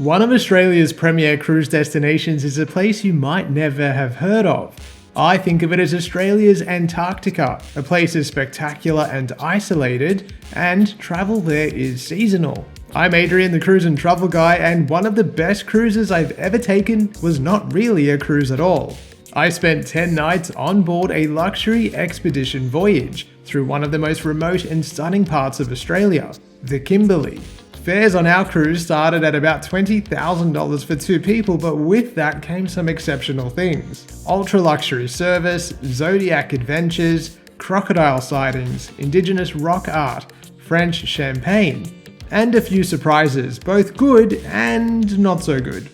One of Australia's premier cruise destinations is a place you might never have heard of. I think of it as Australia's Antarctica, a place as spectacular and isolated, and travel there is seasonal. I'm Adrian, the cruise and travel guy, and one of the best cruises I've ever taken was not really a cruise at all. I spent 10 nights on board a luxury expedition voyage through one of the most remote and stunning parts of Australia, the Kimberley. Fares on our cruise started at about $20,000 for 2 people, but with that came some exceptional things. Ultra luxury service, zodiac adventures, crocodile sightings, Indigenous rock art, French champagne, and a few surprises, both good and not so good.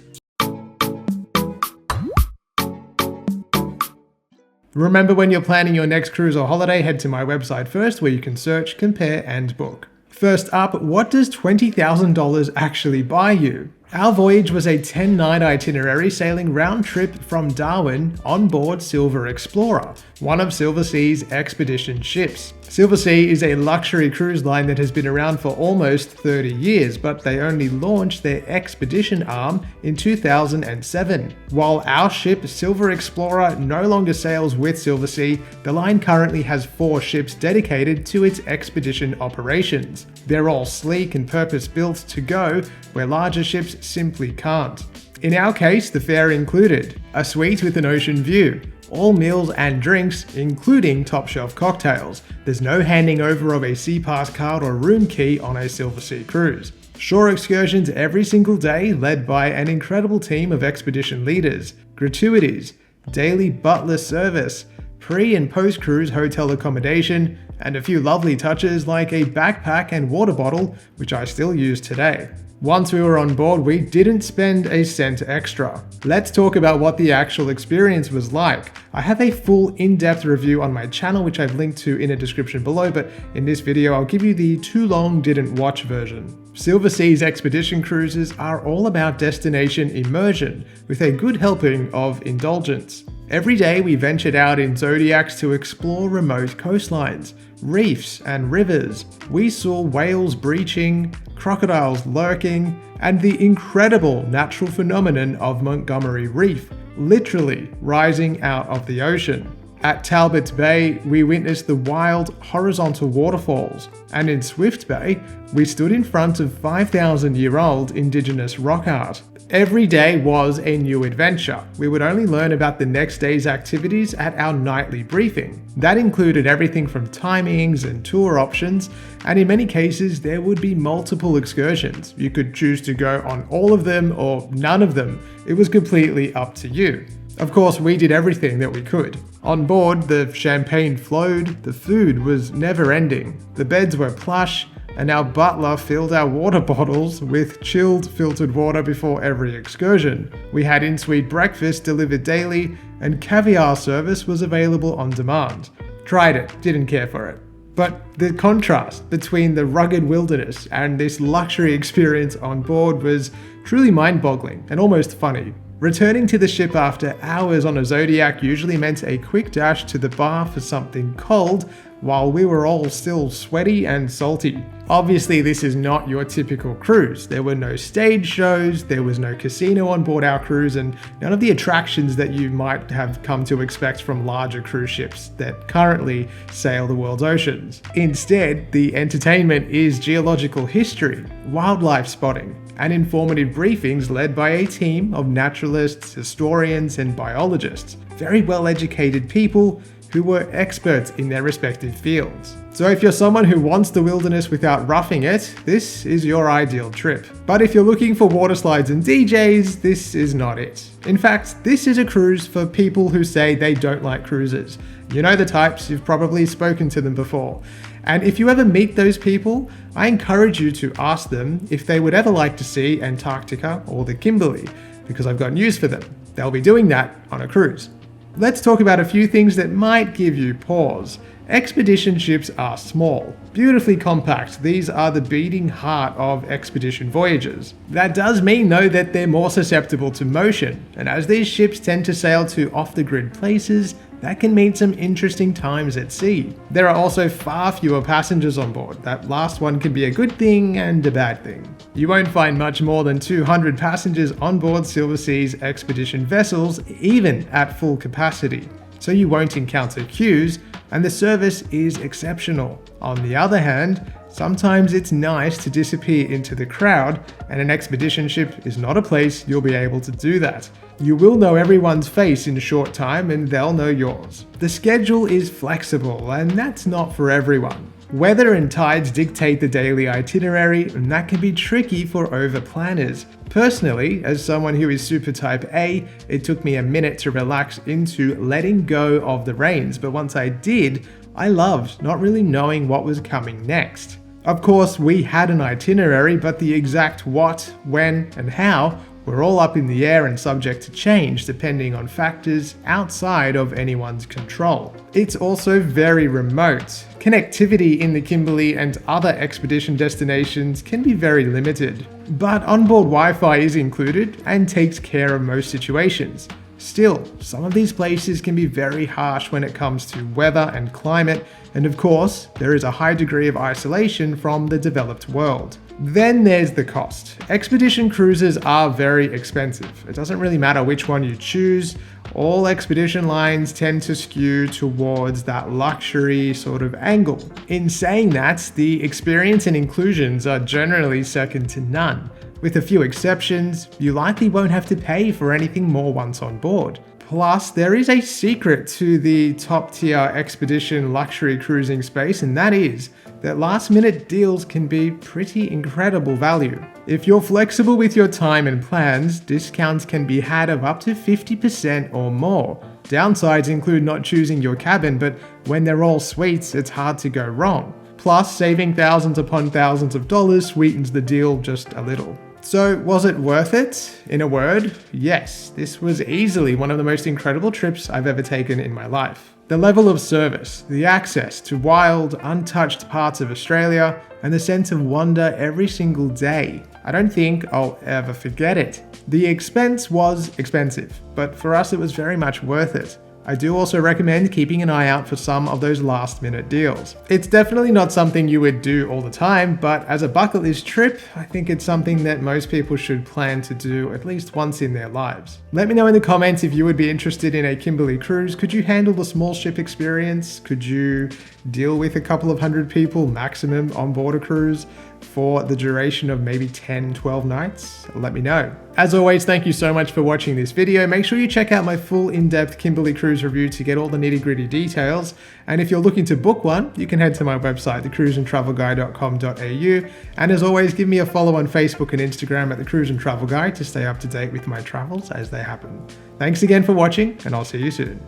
Remember, when you're planning your next cruise or holiday, head to my website first where you can search, compare, and book. First up, what does $20,000 actually buy you? Our voyage was a 10-night itinerary sailing round trip from Darwin on board Silver Explorer, one of Silversea's expedition ships. Silversea is a luxury cruise line that has been around for almost 30 years, but they only launched their expedition arm in 2007. While our ship, Silver Explorer, no longer sails with Silversea, the line currently has 4 ships dedicated to its expedition operations. They're all sleek and purpose-built to go where larger ships simply can't. In our case, the fare included a suite with an ocean view, all meals and drinks, including top-shelf cocktails. There's no handing over of a sea pass card or room key on a Silversea cruise. Shore excursions every single day, led by an incredible team of expedition leaders. Gratuities, daily butler service, pre- and post-cruise hotel accommodation, and a few lovely touches like a backpack and water bottle, which I still use today. Once we were on board, we didn't spend a cent extra. Let's talk about what the actual experience was like. I have a full in-depth review on my channel, which I've linked to in a description below, but in this video I'll give you the too long didn't watch version. Silversea's expedition cruises are all about destination immersion, with a good helping of indulgence. Every day we ventured out in zodiacs to explore remote coastlines, reefs and rivers. We saw whales breaching, crocodiles lurking, and the incredible natural phenomenon of Montgomery Reef, literally rising out of the ocean. At Talbot Bay, we witnessed the wild horizontal waterfalls, and in Swift Bay, we stood in front of 5,000-year-old Indigenous rock art. Every day was a new adventure. We would only learn about the next day's activities at our nightly briefing. That included everything from timings and tour options, and in many cases there would be multiple excursions. You could choose to go on all of them or none of them. It was completely up to you. Of course, we did everything that we could. On board, the champagne flowed, the food was never ending, the beds were plush, and our butler filled our water bottles with chilled filtered water before every excursion. We had in-suite breakfast delivered daily, and caviar service was available on demand. Tried it, didn't care for it. But the contrast between the rugged wilderness and this luxury experience on board was truly mind-boggling and almost funny. Returning to the ship after hours on a zodiac usually meant a quick dash to the bar for something cold, while we were all still sweaty and salty. Obviously, this is not your typical cruise. There were no stage shows, there was no casino on board our cruise, and none of the attractions that you might have come to expect from larger cruise ships that currently sail the world's oceans. Instead, the entertainment is geological history, wildlife spotting, and informative briefings led by a team of naturalists, historians, and biologists. Very well-educated people who were experts in their respective fields. So if you're someone who wants the wilderness without roughing it, this is your ideal trip. But if you're looking for water slides and DJs, this is not it. In fact, this is a cruise for people who say they don't like cruises. You know the types, you've probably spoken to them before. And if you ever meet those people, I encourage you to ask them if they would ever like to see Antarctica or the Kimberley, because I've got news for them. They'll be doing that on a cruise. Let's talk about a few things that might give you pause. Expedition ships are small, beautifully compact. These are the beating heart of expedition voyages. That does mean, though, that they're more susceptible to motion, and as these ships tend to sail to off-the-grid places, that can mean some interesting times at sea. There are also far fewer passengers on board. That last one can be a good thing and a bad thing. You won't find much more than 200 passengers on board Silversea's expedition vessels, even at full capacity. So you won't encounter queues, and the service is exceptional. On the other hand, sometimes it's nice to disappear into the crowd, and an expedition ship is not a place you'll be able to do that. You will know everyone's face in a short time, and they'll know yours. The schedule is flexible, and that's not for everyone. Weather and tides dictate the daily itinerary, and that can be tricky for over-planners. Personally, as someone who is super type A, it took me a minute to relax into letting go of the reins, but once I did, I loved not really knowing what was coming next. Of course, we had an itinerary, but the exact what, when, and how were all up in the air and subject to change depending on factors outside of anyone's control. It's also very remote. Connectivity in the Kimberley and other expedition destinations can be very limited, but onboard Wi-Fi is included and takes care of most situations. Still, some of these places can be very harsh when it comes to weather and climate, and of course, there is a high degree of isolation from the developed world. Then there's the cost. Expedition cruises are very expensive. It doesn't really matter which one you choose. All expedition lines tend to skew towards that luxury sort of angle. In saying that, the experience and inclusions are generally second to none. With a few exceptions, you likely won't have to pay for anything more once on board. Plus, there is a secret to the top-tier expedition luxury cruising space, and that is that last-minute deals can be pretty incredible value. If you're flexible with your time and plans, discounts can be had of up to 50% or more. Downsides include not choosing your cabin, but when they're all suites, it's hard to go wrong. Plus, saving thousands upon thousands of dollars sweetens the deal just a little. So, was it worth it? In a word, yes. This was easily one of the most incredible trips I've ever taken in my life. The level of service, the access to wild, untouched parts of Australia, and the sense of wonder every single day. I don't think I'll ever forget it. The expense was expensive, but for us it was very much worth it. I do also recommend keeping an eye out for some of those last-minute deals. It's definitely not something you would do all the time, but as a bucket list trip, I think it's something that most people should plan to do at least once in their lives. Let me know in the comments if you would be interested in a Kimberley cruise. Could you handle the small ship experience? Could you deal with a couple of hundred people maximum on board a cruise for the duration of maybe 10, 12 nights? Let me know. As always, thank you so much for watching this video. Make sure you check out my full in-depth Kimberley cruise review to get all the nitty-gritty details. And if you're looking to book one, you can head to my website, thecruiseandtravelguy.com.au. And as always, give me a follow on Facebook and Instagram at The Cruise and Travel Guy to stay up to date with my travels as they happen. Thanks again for watching, and I'll see you soon.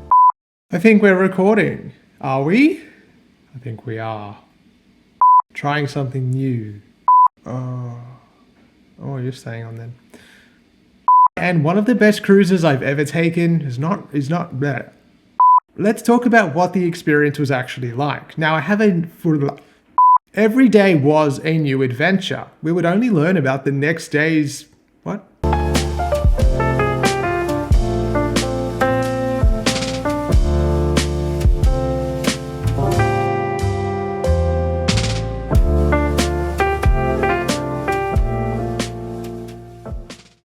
I think we're recording. Are we? I think we are. Trying something new. Oh, you're staying on then. And one of the best cruises I've ever taken is not bad. Let's talk about what the experience was actually like. Now every day was a new adventure. We would only learn about the next day's